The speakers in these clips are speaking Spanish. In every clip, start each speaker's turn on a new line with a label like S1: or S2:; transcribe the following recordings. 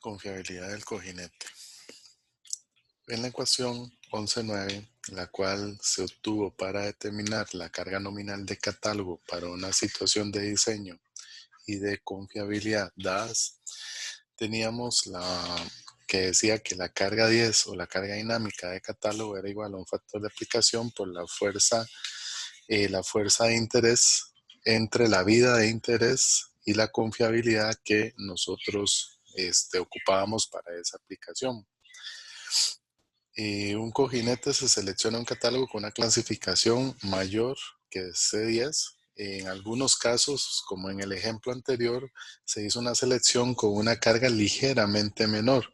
S1: Confiabilidad del cojinete. En la ecuación 11.9, la cual se obtuvo para determinar la carga nominal de catálogo para una situación de diseño y de confiabilidad dadas, teníamos la que decía que la carga 10 o la carga dinámica de catálogo era igual a un factor de aplicación por la fuerza de interés entre la vida de interés y la confiabilidad que nosotros ocupábamos para esa aplicación. Un cojinete se selecciona un catálogo con una clasificación mayor que C10. En algunos casos, como en el ejemplo anterior, se hizo una selección con una carga ligeramente menor,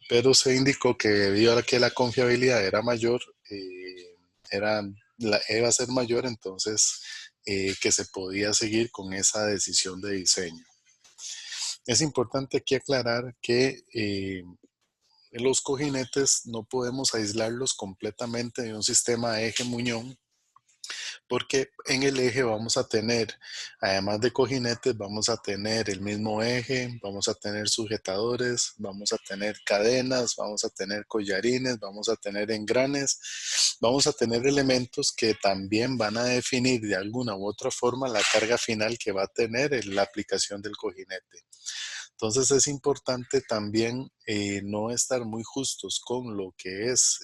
S1: pero se indicó que debido a que la confiabilidad era mayor, iba a ser mayor, entonces que se podía seguir con esa decisión de diseño. Es importante aquí aclarar que los cojinetes no podemos aislarlos completamente de un sistema eje-muñón, porque en el eje vamos a tener, además de cojinetes, vamos a tener el mismo eje, vamos a tener sujetadores, vamos a tener cadenas, vamos a tener collarines, vamos a tener engranes, vamos a tener elementos que también van a definir de alguna u otra forma la carga final que va a tener la aplicación del cojinete. Entonces es importante también no estar muy justos con lo que es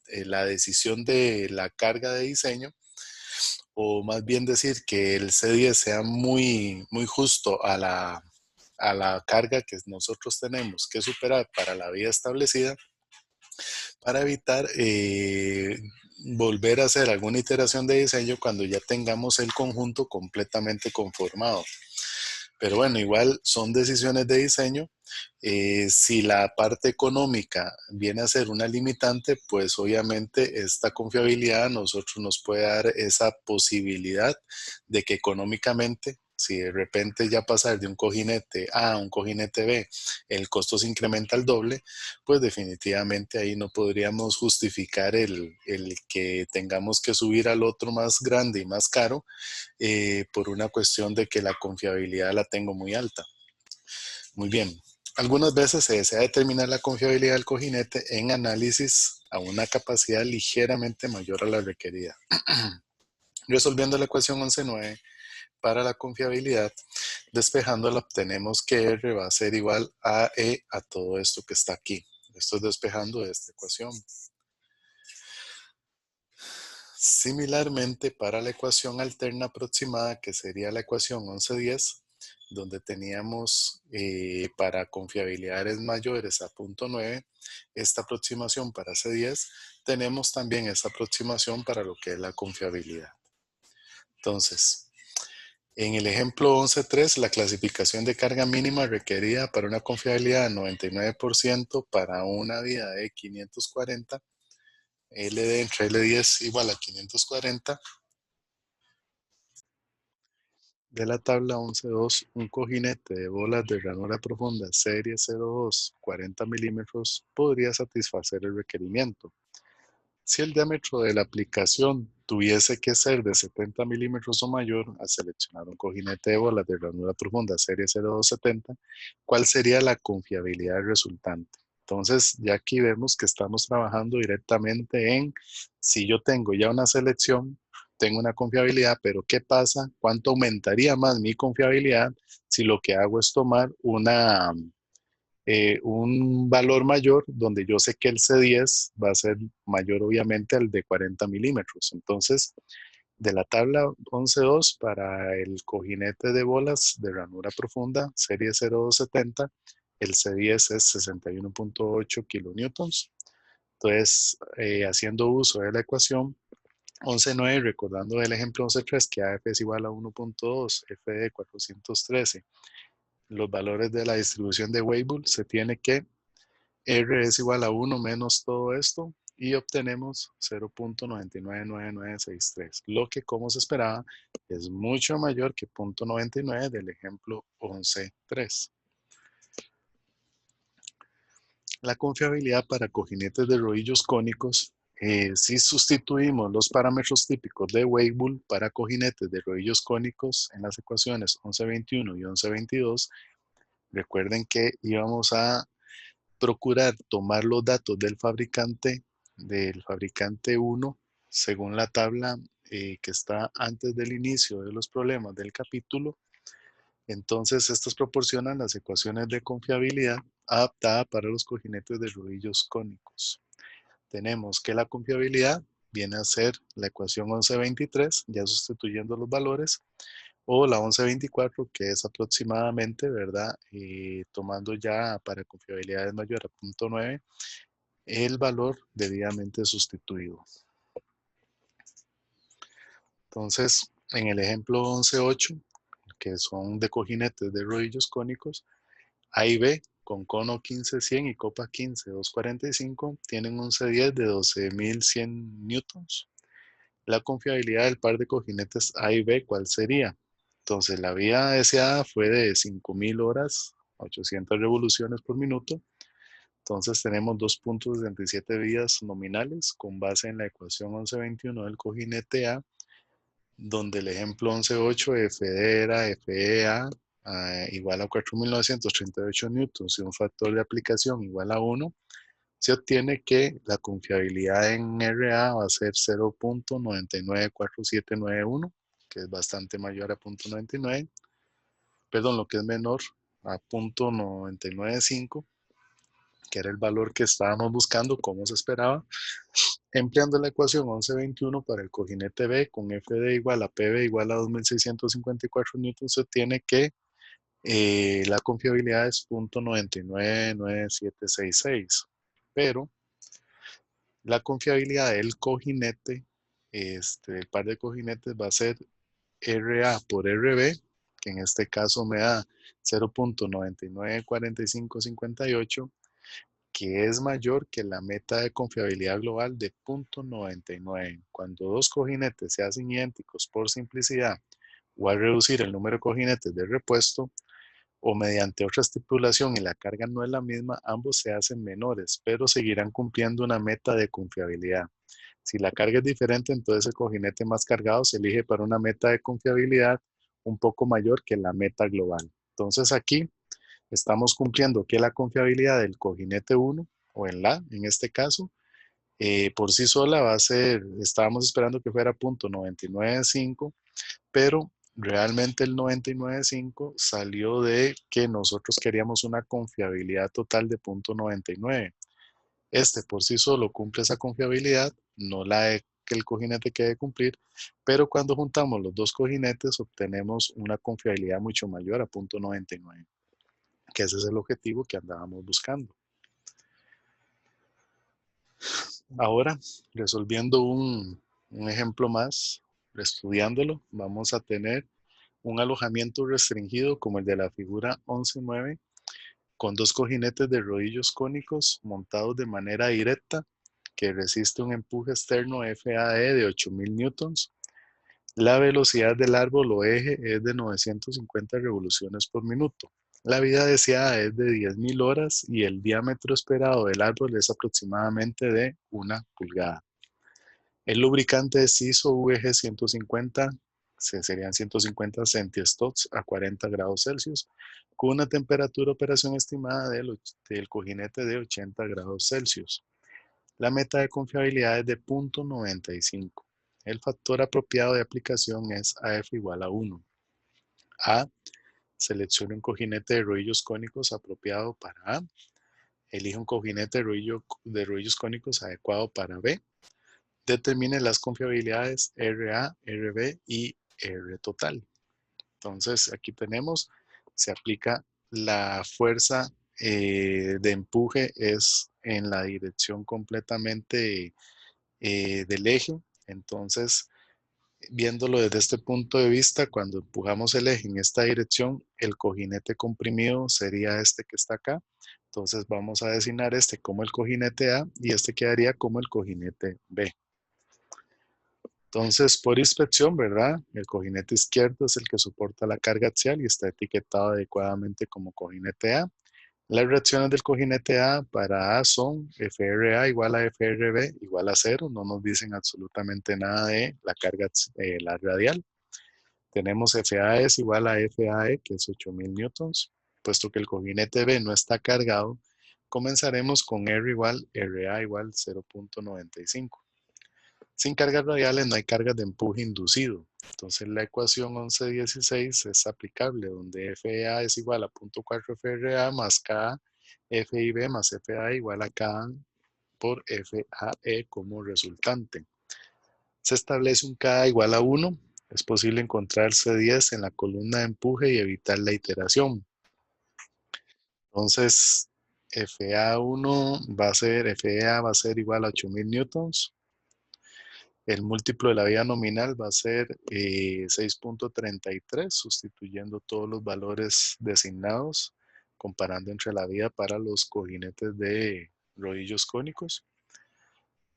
S1: la decisión de la carga de diseño, o más bien decir que el C10 sea muy, muy justo a la carga que nosotros tenemos que superar para la vía establecida, para evitar volver a hacer alguna iteración de diseño cuando ya tengamos el conjunto completamente conformado. Pero bueno, igual son decisiones de diseño. Si la parte económica viene a ser una limitante, pues obviamente esta confiabilidad a nosotros nos puede dar esa posibilidad de que económicamente, si de repente ya pasar de un cojinete A a un cojinete B, el costo se incrementa al doble, pues definitivamente ahí no podríamos justificar el que tengamos que subir al otro más grande y más caro, por una cuestión de que la confiabilidad la tengo muy alta. Muy bien. Algunas veces se desea determinar la confiabilidad del cojinete en análisis a una capacidad ligeramente mayor a la requerida. Resolviendo la ecuación 11.9 para la confiabilidad, despejándola, obtenemos que R va a ser igual a E a todo esto que está aquí. Esto es despejando esta ecuación. Similarmente, para la ecuación alterna aproximada, que sería la ecuación 11.10, donde teníamos para confiabilidades mayores a 0.9, esta aproximación para C10, tenemos también esa aproximación para lo que es la confiabilidad. Entonces, en el ejemplo 11.3, la clasificación de carga mínima requerida para una confiabilidad de 99% para una vida de 540, LD entre L10 igual a 540, de la tabla 11.2, un cojinete de bolas de ranura profunda serie 02, 40 milímetros, podría satisfacer el requerimiento. Si el diámetro de la aplicación tuviese que ser de 70 milímetros o mayor, al seleccionar un cojinete de bolas de ranura profunda serie 0270, ¿cuál sería la confiabilidad resultante? Entonces, ya aquí vemos que estamos trabajando directamente en, si yo tengo ya una selección, tengo una confiabilidad, pero ¿qué pasa? ¿Cuánto aumentaría más mi confiabilidad si lo que hago es tomar un valor mayor donde yo sé que el C10 va a ser mayor obviamente al de 40 milímetros? Entonces, de la tabla 11.2 para el cojinete de bolas de ranura profunda serie 0270, el C10 es 61.8 kilonewtons. Entonces, haciendo uso de la ecuación 11.9, recordando el ejemplo 11.3 que AF es igual a 1.2, F de 413, los valores de la distribución de Weibull, se tiene que R es igual a 1 menos todo esto y obtenemos 0.999963, lo que, como se esperaba, es mucho mayor que 0.99 del ejemplo 11.3. La confiabilidad para cojinetes de rodillos cónicos, si sustituimos los parámetros típicos de Weibull para cojinetes de rodillos cónicos en las ecuaciones 11.21 y 11.22, recuerden que íbamos a procurar tomar los datos del fabricante 1, según la tabla que está antes del inicio de los problemas del capítulo. Entonces, estas proporcionan las ecuaciones de confiabilidad adaptada para los cojinetes de rodillos cónicos. Tenemos que la confiabilidad viene a ser la ecuación 1123, ya sustituyendo los valores, o la 1124, que es aproximadamente, ¿verdad? Tomando ya para confiabilidades mayor a 0.9, el valor debidamente sustituido. Entonces, en el ejemplo 11.8, que son de cojinetes de rodillos cónicos, A y B, con cono 15-100 y copa 15-245, tienen un C10 de 12.100 newtons. La confiabilidad del par de cojinetes A y B, ¿cuál sería? Entonces, la vía deseada fue de 5.000 horas, 800 revoluciones por minuto. Entonces, tenemos 2.67 vías nominales con base en la ecuación 1121 del cojinete A, donde el ejemplo 11.8 FD era FEA igual a 4.938 newtons y un factor de aplicación igual a 1, se obtiene que la confiabilidad en RA va a ser 0.994791, que es bastante mayor a 0.99, perdón, lo que es menor a 0.995, que era el valor que estábamos buscando, como se esperaba. Empleando la ecuación 1121 para el cojinete B con FD igual a PB igual a 2.654 newtons, se obtiene que la confiabilidad es 0.999766, pero la confiabilidad del cojinete, el par de cojinetes va a ser RA por RB, que en este caso me da 0.994558, que es mayor que la meta de confiabilidad global de 0.99. Cuando dos cojinetes se hacen idénticos por simplicidad o al reducir el número de cojinetes de repuesto o mediante otra estipulación y la carga no es la misma, ambos se hacen menores, pero seguirán cumpliendo una meta de confiabilidad. Si la carga es diferente, entonces el cojinete más cargado se elige para una meta de confiabilidad un poco mayor que la meta global. Entonces aquí estamos cumpliendo que la confiabilidad del cojinete 1, o en este caso, por sí sola va a ser, estábamos esperando que fuera 0.995, pero realmente el 99.5 salió de que nosotros queríamos una confiabilidad total de 0.99. Este por sí solo cumple esa confiabilidad, no la de que el cojinete quede cumplir, pero cuando juntamos los dos cojinetes obtenemos una confiabilidad mucho mayor a 0.99, que ese es el objetivo que andábamos buscando. Ahora, resolviendo un ejemplo más, estudiándolo, vamos a tener un alojamiento restringido como el de la figura 11.9, con dos cojinetes de rodillos cónicos montados de manera directa que resiste un empuje externo FAE de 8.000 newtons. La velocidad del árbol o eje es de 950 revoluciones por minuto. La vida deseada es de 10.000 horas y el diámetro esperado del árbol es aproximadamente de 1 pulgada. El lubricante es ISO VG 150, serían 150 centistots a 40 grados Celsius, con una temperatura de operación estimada del cojinete de 80 grados Celsius. La meta de confiabilidad es de 0.95. El factor apropiado de aplicación es AF igual a 1. A. Seleccione un cojinete de rodillos cónicos apropiado para A. Elige un cojinete de rodillos cónicos adecuado para B. Determine las confiabilidades RA, RB y R total. Entonces, aquí tenemos, se aplica la fuerza de empuje es en la dirección completamente del eje. Entonces, viéndolo desde este punto de vista, cuando empujamos el eje en esta dirección, el cojinete comprimido sería este que está acá. Entonces vamos a designar este como el cojinete A y este quedaría como el cojinete B. Entonces, por inspección, ¿verdad? El cojinete izquierdo es el que soporta la carga axial y está etiquetado adecuadamente como cojinete A. Las reacciones del cojinete A para A son FRA igual a FRB igual a 0. No nos dicen absolutamente nada de la carga la radial. Tenemos FAE es igual a FAE, que es 8.000 newtons. puesto que el cojinete B no está cargado, comenzaremos con R igual, RA igual 0.95. Sin cargas radiales no hay cargas de empuje inducido. Entonces la ecuación 1116 es aplicable, donde FA es igual a 0.4 FRA más K FIB más FA igual a K por FAE como resultante. Se establece un K igual a 1. Es posible encontrar C10 en la columna de empuje y evitar la iteración. Entonces, FA1 va a ser, FA va a ser igual a 8000 newtons. El múltiplo de la vía nominal va a ser 6.33, sustituyendo todos los valores designados, comparando entre la vía para los cojinetes de rodillos cónicos.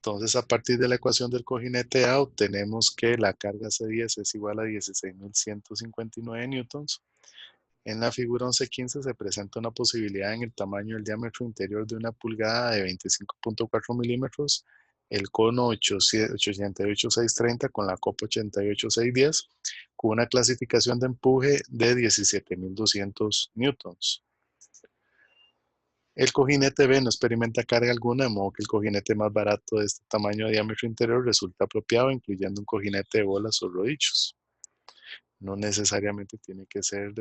S1: Entonces, a partir de la ecuación del cojinete A, obtenemos que la carga C10 es igual a 16.159 newtons. En la figura 1115 se presenta una posibilidad en el tamaño del diámetro interior de una pulgada de 25.4 milímetros, el cono 88630 con la copa 88610, con una clasificación de empuje de 17.200 newtons. El cojinete B no experimenta carga alguna, de modo que el cojinete más barato de este tamaño de diámetro interior resulta apropiado, incluyendo un cojinete de bolas o rodillos. No necesariamente tiene que ser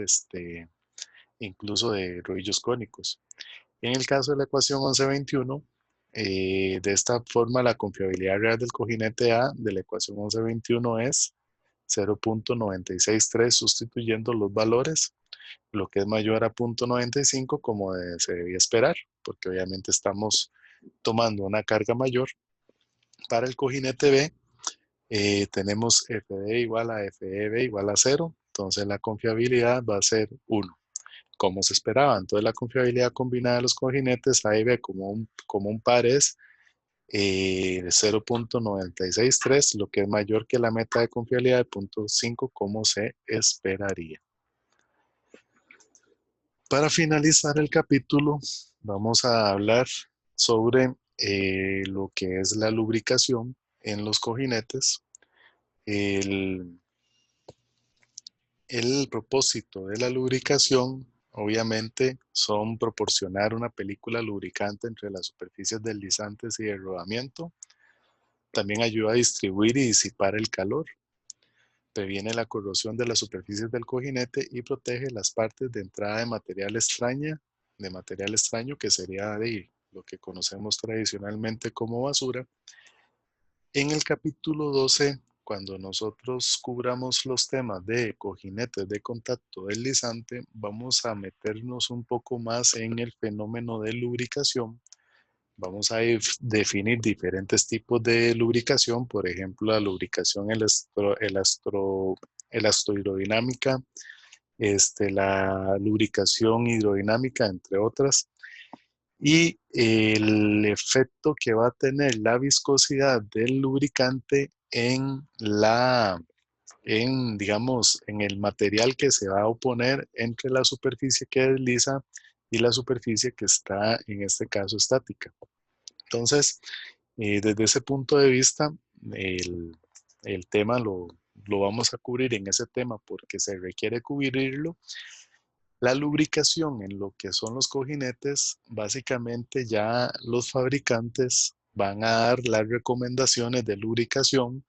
S1: incluso de rodillos cónicos. En el caso de la ecuación 1121, de esta forma la confiabilidad real del cojinete A de la ecuación 1121 es 0.963, sustituyendo los valores, lo que es mayor a 0.95 como se debía esperar, porque obviamente estamos tomando una carga mayor. Para el cojinete B, tenemos FD igual a FEB igual a 0, entonces la confiabilidad va a ser 1, como se esperaba. Entonces la confiabilidad combinada de los cojinetes A y B como un par es 0.963, lo que es mayor que la meta de confiabilidad de 0.5 como se esperaría. Para finalizar el capítulo, vamos a hablar sobre lo que es la lubricación en los cojinetes. El propósito de la lubricación, obviamente, son proporcionar una película lubricante entre las superficies deslizantes y de rodamiento. También ayuda a distribuir y disipar el calor. Previene la corrosión de las superficies del cojinete y protege las partes de entrada de material extraño, que sería lo que conocemos tradicionalmente como basura. En el capítulo 12, cuando nosotros cubramos los temas de cojinetes de contacto deslizante, vamos a meternos un poco más en el fenómeno de lubricación. Vamos a definir diferentes tipos de lubricación, por ejemplo, la lubricación elastohidrodinámica, la lubricación hidrodinámica, entre otras, y el efecto que va a tener la viscosidad del lubricante digamos, en el material que se va a oponer entre la superficie que desliza y la superficie que está, en este caso, estática. Entonces, desde ese punto de vista, el tema lo vamos a cubrir en ese tema porque se requiere cubrirlo. La lubricación en lo que son los cojinetes, básicamente ya los fabricantes van a dar las recomendaciones de lubricación.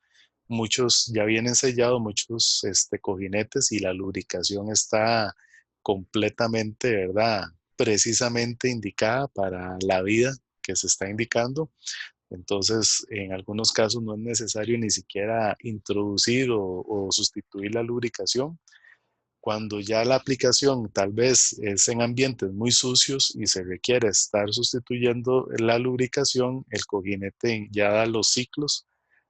S1: Muchos ya vienen sellados, muchos cojinetes, y la lubricación está completamente, ¿verdad? Precisamente indicada para la vida que se está indicando. Entonces, en algunos casos no es necesario ni siquiera introducir o sustituir la lubricación. Cuando ya la aplicación tal vez es en ambientes muy sucios y se requiere estar sustituyendo la lubricación, el cojinete ya da los ciclos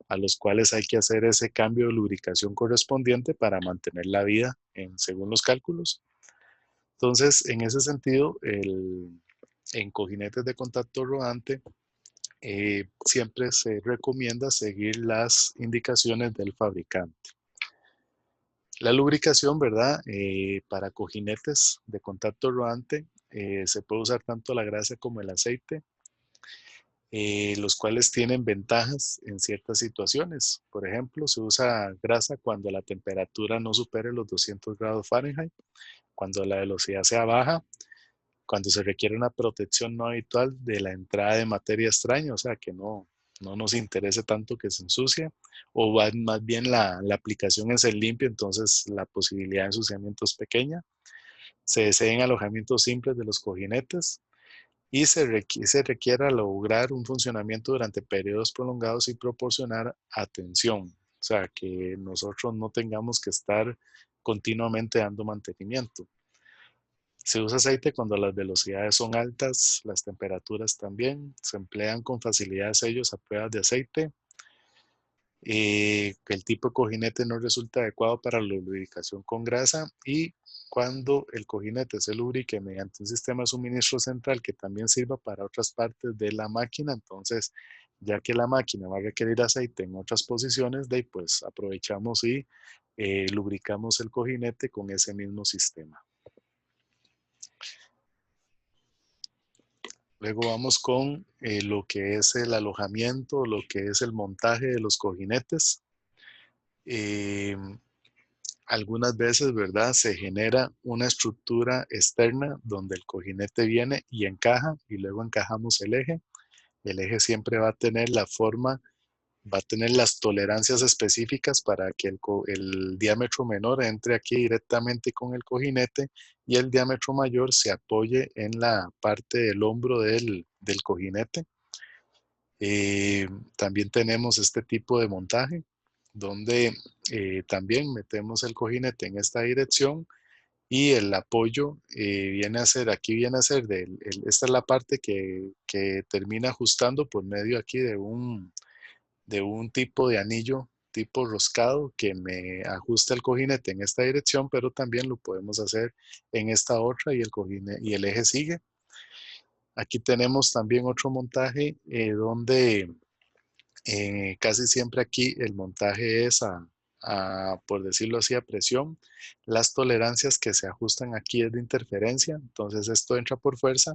S1: a los cuales hay que hacer ese cambio de lubricación correspondiente para mantener la vida según los cálculos. Entonces, en ese sentido, en cojinetes de contacto rodante, siempre se recomienda seguir las indicaciones del fabricante. La lubricación, ¿verdad? Para cojinetes de contacto rodante, se puede usar tanto la grasa como el aceite, los cuales tienen ventajas en ciertas situaciones. Por ejemplo, se usa grasa cuando la temperatura no supere los 200 grados Fahrenheit. cuando la velocidad sea baja, cuando se requiere una protección no habitual de la entrada de materia extraña, o sea, que no nos interese tanto que se ensucie, o más bien la aplicación es el limpio, entonces la posibilidad de ensuciamiento es pequeña. Se deseen alojamientos simples de los cojinetes y se requiera lograr un funcionamiento durante periodos prolongados y proporcionar atención, o sea, que nosotros no tengamos que estar continuamente dando mantenimiento. Se usa aceite cuando las velocidades son altas, las temperaturas también. Se emplean con facilidad sellos a pruebas de aceite. Que el tipo de cojinete no resulta adecuado para la lubricación con grasa y cuando el cojinete se lubrique mediante un sistema de suministro central que también sirva para otras partes de la máquina, entonces ya que la máquina va a requerir aceite en otras posiciones, de ahí pues aprovechamos y lubricamos el cojinete con ese mismo sistema. Luego vamos con lo que es el alojamiento, lo que es el montaje de los cojinetes. Eh, Algunas veces, ¿verdad? Se genera una estructura externa donde el cojinete viene y encaja y luego encajamos el eje. El eje siempre va a tener la forma, va a tener las tolerancias específicas para que el diámetro menor entre aquí directamente con el cojinete y el diámetro mayor se apoye en la parte del hombro del cojinete. También tenemos este tipo de montaje donde también metemos el cojinete en esta dirección y el apoyo viene a ser, aquí viene a ser, esta es la parte que termina ajustando por medio aquí de un tipo de anillo tipo roscado que me ajusta el cojinete en esta dirección, pero también lo podemos hacer en esta otra y y el eje sigue. Aquí tenemos también otro montaje donde casi siempre aquí el montaje es por decirlo así, a presión. Las tolerancias que se ajustan aquí es de interferencia, entonces esto entra por fuerza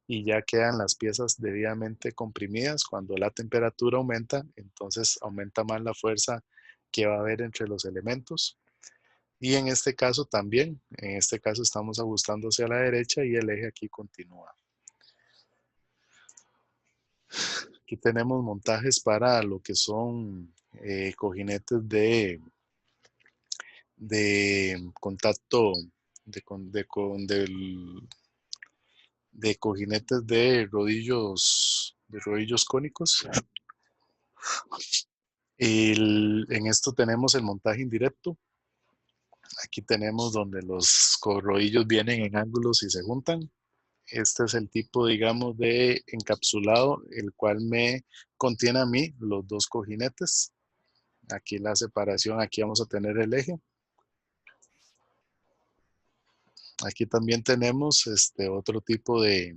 S1: y ya quedan las piezas debidamente comprimidas. Cuando la temperatura aumenta, entonces aumenta más la fuerza que va a haber entre los elementos. Y en este caso también, en este caso estamos ajustando hacia la derecha y el eje aquí continúa. Aquí tenemos montajes para lo que son cojinetes de contacto, de cojinetes de rodillos cónicos. En esto tenemos el montaje indirecto. Aquí tenemos donde los rodillos vienen en ángulos y se juntan. Este es el tipo, digamos, de encapsulado, el cual me contiene a mí los dos cojinetes. Aquí la separación, aquí vamos a tener el eje. Aquí también tenemos otro tipo de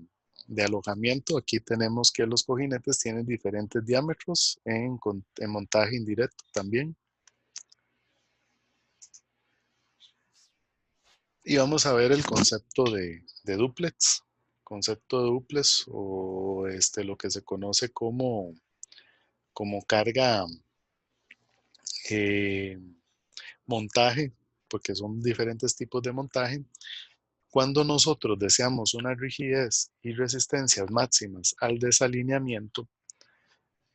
S1: alojamiento. Aquí tenemos que los cojinetes tienen diferentes diámetros en montaje indirecto también. Y vamos a ver el concepto de dúplex. Concepto de dúplex o lo que se conoce como carga eh, montaje, porque son diferentes tipos de montaje. Cuando nosotros deseamos una rigidez y resistencias máximas al desalineamiento,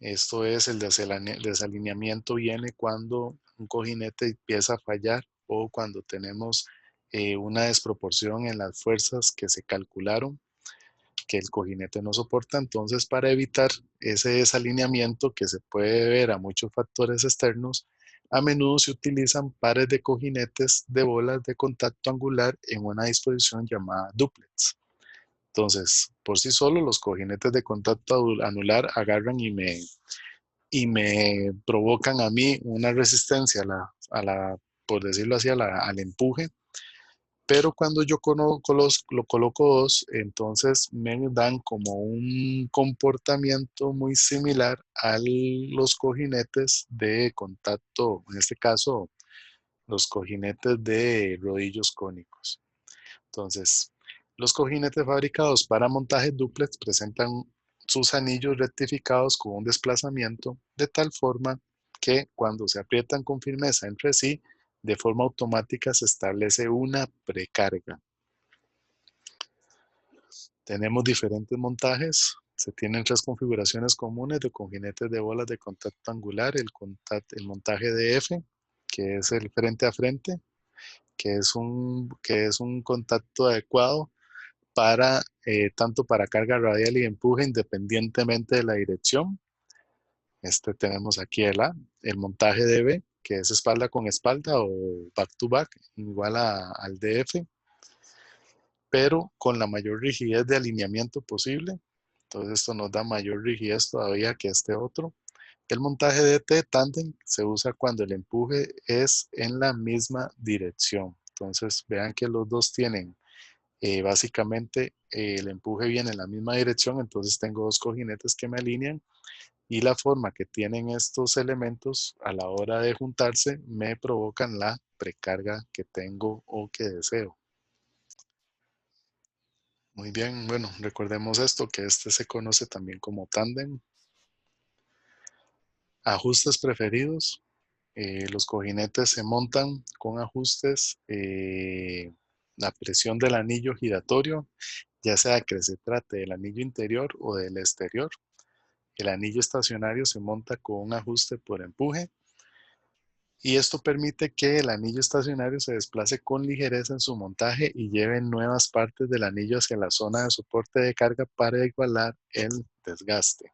S1: esto es el desalineamiento viene cuando un cojinete empieza a fallar o cuando tenemos una desproporción en las fuerzas que se calcularon que el cojinete no soporta. Entonces, para evitar ese desalineamiento que se puede deber a muchos factores externos, a menudo se utilizan pares de cojinetes de bolas de contacto angular en una disposición llamada dúplex. Entonces, por sí solo los cojinetes de contacto anular agarran y me provocan a mí una resistencia por decirlo así, al empuje. Pero cuando yo lo coloco dos, entonces me dan como un comportamiento muy similar a los cojinetes de contacto, en este caso, los cojinetes de rodillos cónicos. Entonces, los cojinetes fabricados para montajes dúplex presentan sus anillos rectificados con un desplazamiento de tal forma que cuando se aprietan con firmeza entre sí, de forma automática se establece una precarga. Tenemos diferentes montajes. Se tienen tres configuraciones comunes de cojinetes de bolas de contacto angular. El montaje de F, que es el frente a frente, que es un contacto adecuado para tanto para carga radial y empuje independientemente de la dirección. Tenemos aquí el montaje de B, que es espalda con espalda o back to back, igual al DF, pero con la mayor rigidez de alineamiento posible. Entonces esto nos da mayor rigidez todavía que este otro. El montaje de T tándem se usa cuando el empuje es en la misma dirección. Entonces vean que los dos tienen básicamente el empuje viene en la misma dirección, entonces tengo dos cojinetes que me alinean y la forma que tienen estos elementos a la hora de juntarse me provocan la precarga que tengo o que deseo. Muy bien, bueno, recordemos esto, que se conoce también como tándem. Ajustes preferidos. Los cojinetes se montan con ajustes, la presión del anillo giratorio, ya sea que se trate del anillo interior o del exterior. El anillo estacionario se monta con un ajuste por empuje y esto permite que el anillo estacionario se desplace con ligereza en su montaje y lleve nuevas partes del anillo hacia la zona de soporte de carga para igualar el desgaste.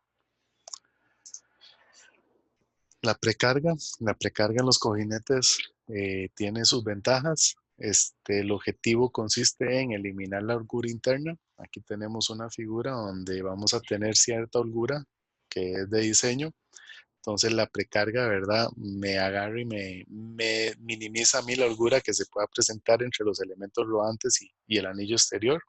S1: La precarga en los cojinetes tiene sus ventajas. El objetivo consiste en eliminar la holgura interna. Aquí tenemos una figura donde vamos a tener cierta holgura que es de diseño. Entonces la precarga, ¿verdad? Me agarra y me minimiza a mí la holgura que se pueda presentar entre los elementos rodantes y el anillo exterior.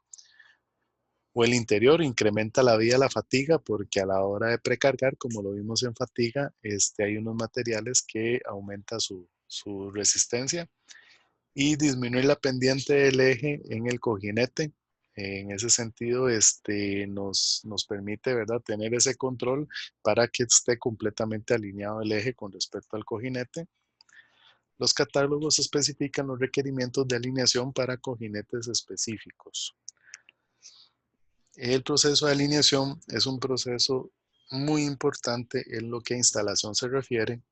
S1: O el interior incrementa la vía de la fatiga porque a la hora de precargar, como lo vimos en fatiga, hay unos materiales que aumenta su resistencia y disminuir la pendiente del eje en el cojinete. En ese sentido, nos permite, ¿verdad?, tener ese control para que esté completamente alineado el eje con respecto al cojinete. Los catálogos especifican los requerimientos de alineación para cojinetes específicos. El proceso de alineación es un proceso muy importante en lo que a instalación se refiere.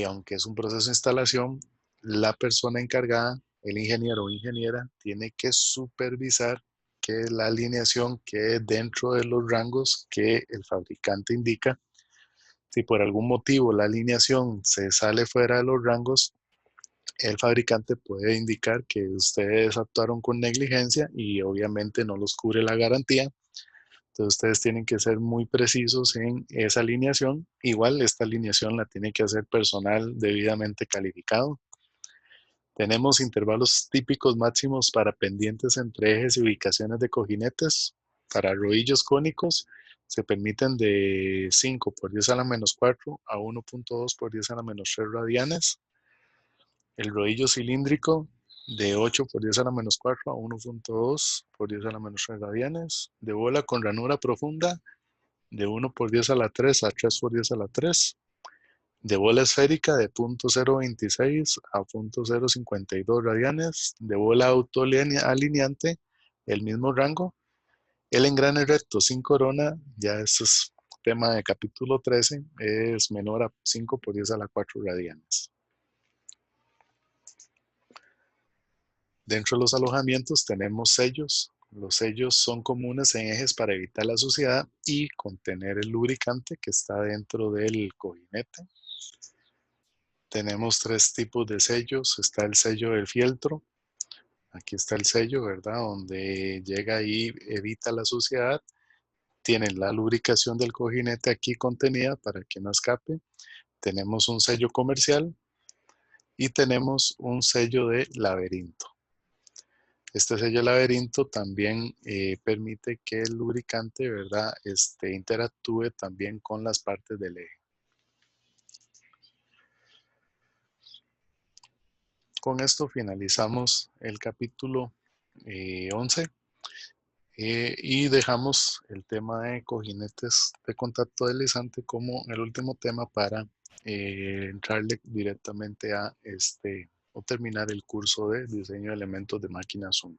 S1: Aunque es un proceso de instalación, la persona encargada, el ingeniero o ingeniera, tiene que supervisar que la alineación quede dentro de los rangos que el fabricante indica. Si por algún motivo la alineación se sale fuera de los rangos, el fabricante puede indicar que ustedes actuaron con negligencia y obviamente no los cubre la garantía. Entonces ustedes tienen que ser muy precisos en esa alineación. Igual esta alineación la tiene que hacer personal debidamente calificado. Tenemos intervalos típicos máximos para pendientes entre ejes y ubicaciones de cojinetes. Para rodillos cónicos se permiten de 5 por 10 a la menos 4 a 1.2 por 10 a la menos 3 radianes. El rodillo cilíndrico de 8 por 10 a la menos 4 a 1.2 por 10 a la menos 3 radianes. De bola con ranura profunda de 1 por 10 a la 3 a 3 por 10 a la 3. De bola esférica de 0.026 a 0.052 radianes. De bola autoalineante, el mismo rango. El engrane recto sin corona, ya eso es tema de capítulo 13, es menor a 5 por 10 a la 4 radianes. Dentro de los alojamientos tenemos sellos. Los sellos son comunes en ejes para evitar la suciedad y contener el lubricante que está dentro del cojinete. Tenemos tres tipos de sellos. Está el sello del fieltro. Aquí está el sello, ¿verdad? Donde llega y evita la suciedad. Tienen la lubricación del cojinete aquí contenida para que no escape. Tenemos un sello comercial y tenemos un sello de laberinto. Este sello laberinto también permite que el lubricante, ¿verdad?, interactúe también con las partes del eje. Con esto finalizamos el capítulo 11 y dejamos el tema de cojinetes de contacto deslizante como el último tema para entrarle directamente a o terminar el curso de diseño de elementos de máquinas Zoom.